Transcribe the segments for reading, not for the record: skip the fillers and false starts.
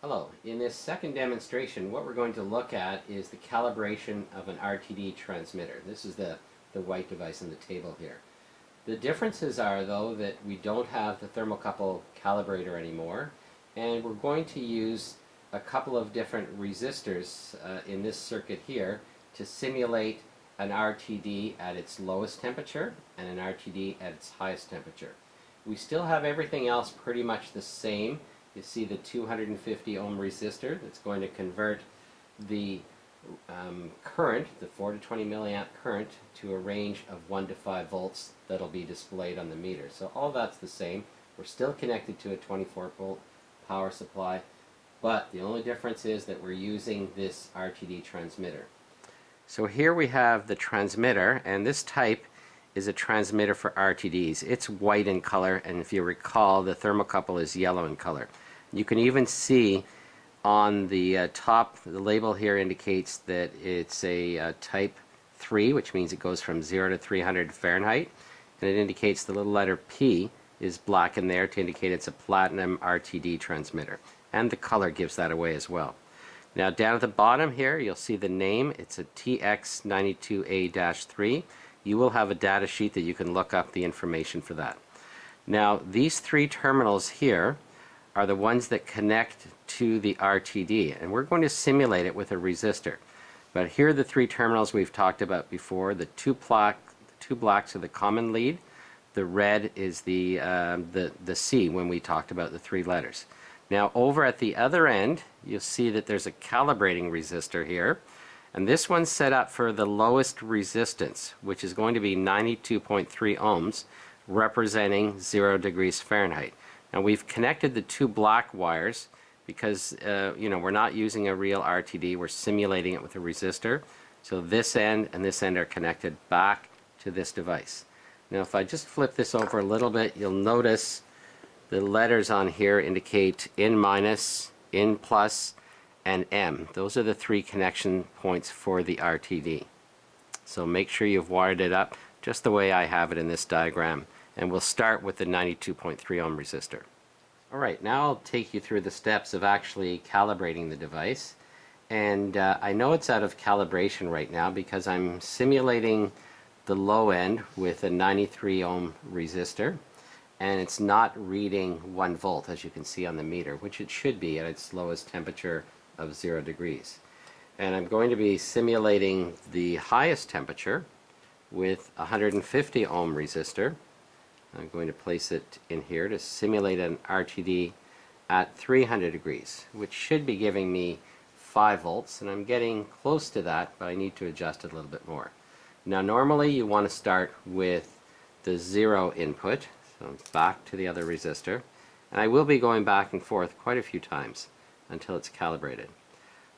Hello. In this second demonstration, what we're going to look at is the calibration of an RTD transmitter. This is the white device on the table here. The differences are, though, that we don't have the thermocouple calibrator anymore, and we're going to use a couple of different resistors in this circuit here to simulate an RTD at its lowest temperature and an RTD at its highest temperature. We still have everything else pretty much the same. You see the 250 ohm resistor that's going to convert the current, the 4 to 20 milliamp current, to a range of 1 to 5 volts that'll be displayed on the meter. So all that's the same. We're still connected to a 24 volt power supply, but the only difference is that we're using this RTD transmitter. So here we have the transmitter, and this type is a transmitter for RTDs. It's white in color, and if you recall, the thermocouple is yellow in color. You can even see on the top, the label here indicates that it's a type 3, which means it goes from 0 to 300 Fahrenheit, and it indicates the little letter P is black in there to indicate it's a platinum RTD transmitter, and the color gives that away as well. Now down at the bottom here you'll see the name. It's a TX92A-3. You will have a data sheet that you can look up the information for that. Now these three terminals here are the ones that connect to the RTD, and we're going to simulate it with a resistor. But here are the three terminals we've talked about before. The two blacks are the common lead. The red is the C when we talked about the three letters. Now over at the other end you'll see that there's a calibrating resistor here, and this one's set up for the lowest resistance, which is going to be 92.3 ohms, representing 0 degrees Fahrenheit. Now we've connected the two black wires because we're not using a real RTD, we're simulating it with a resistor. So this end and this end are connected back to this device. Now if I just flip this over a little bit, you'll notice the letters on here indicate in minus, in plus, and M. Those are the three connection points for the RTD. So make sure you've wired it up just the way I have it in this diagram. And we'll start with the 92.3 ohm resistor. Alright, now I'll take you through the steps of actually calibrating the device. And I know it's out of calibration right now because I'm simulating the low end with a 93 ohm resistor, and it's not reading 1 volt as you can see on the meter, which it should be at its lowest temperature of 0 degrees. And I'm going to be simulating the highest temperature with a 150 ohm resistor. I'm going to place it in here to simulate an RTD at 300 degrees, which should be giving me 5 volts, and I'm getting close to that, but I need to adjust it a little bit more. Now normally you want to start with the 0 input, so back to the other resistor, and I will be going back and forth quite a few times until it's calibrated.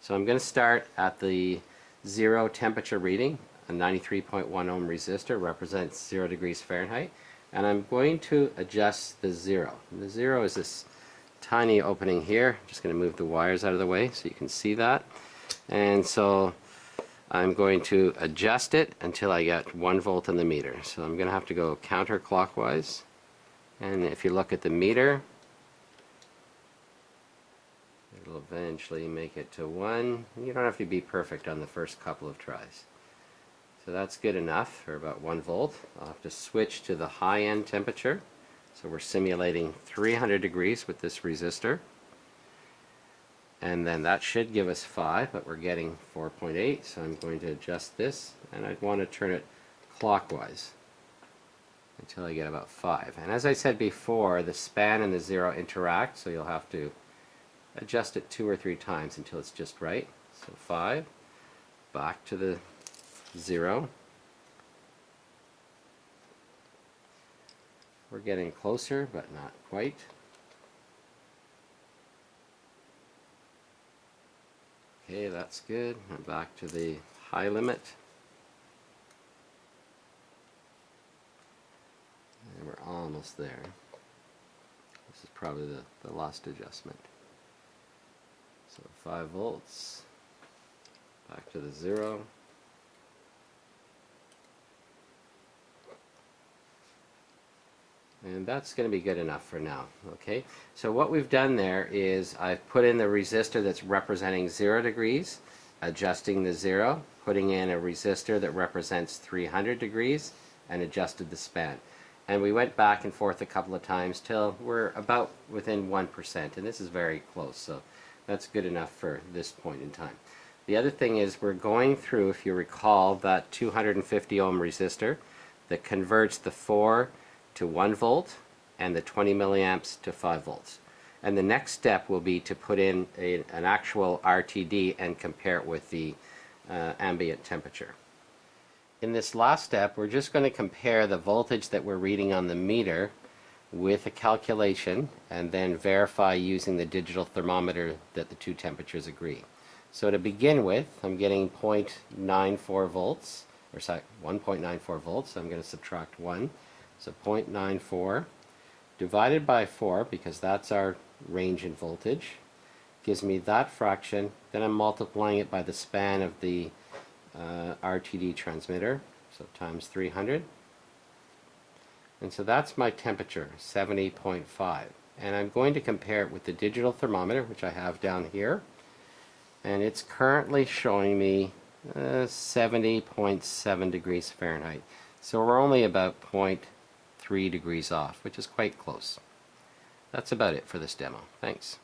So I'm going to start at the 0 temperature reading. A 93.1 ohm resistor represents 0 degrees Fahrenheit, and I'm going to adjust the 0. And the 0 is this tiny opening here. I'm just going to move the wires out of the way so you can see that. And so I'm going to adjust it until I get 1 volt in the meter. So I'm going to have to go counterclockwise. And if you look at the meter, it'll eventually make it to 1. You don't have to be perfect on the first couple of tries. So that's good enough for about 1 volt. I'll have to switch to the high end temperature. So we're simulating 300 degrees with this resistor. And then that should give us 5, but we're getting 4.8, so I'm going to adjust this, and I'd want to turn it clockwise until I get about 5. And as I said before, the span and the 0 interact, so you'll have to adjust it 2 or 3 times until it's just right. So 5, back to the 0. We're getting closer, but not quite. Okay, that's good. I'm back to the high limit. And we're almost there. This is probably the last adjustment. So 5 volts. Back to the 0. And that's going to be good enough for now. Okay, so what we've done there is I've put in the resistor that's representing 0 degrees, adjusting the 0, putting in a resistor that represents 300 degrees, and adjusted the span. And we went back and forth a couple of times till we're about within 1%, and this is very close, so that's good enough for this point in time. The other thing is we're going through, if you recall, that 250 ohm resistor that converts the 4 to 1 volt and the 20 milliamps to 5 volts. And the next step will be to put in an actual RTD and compare it with the ambient temperature. In this last step, we're just going to compare the voltage that we're reading on the meter with a calculation and then verify using the digital thermometer that the two temperatures agree. So to begin with, I'm getting 0.94 volts, or sorry, 1.94 volts. So I'm going to subtract 1. So 0.94 divided by 4, because that's our range in voltage, gives me that fraction. Then I'm multiplying it by the span of the RTD transmitter, so times 300. And so that's my temperature, 70.5. And I'm going to compare it with the digital thermometer, which I have down here. And it's currently showing me 70.7 degrees Fahrenheit. So we're only about 0.3 degrees off, which is quite close. That's about it for this demo. Thanks.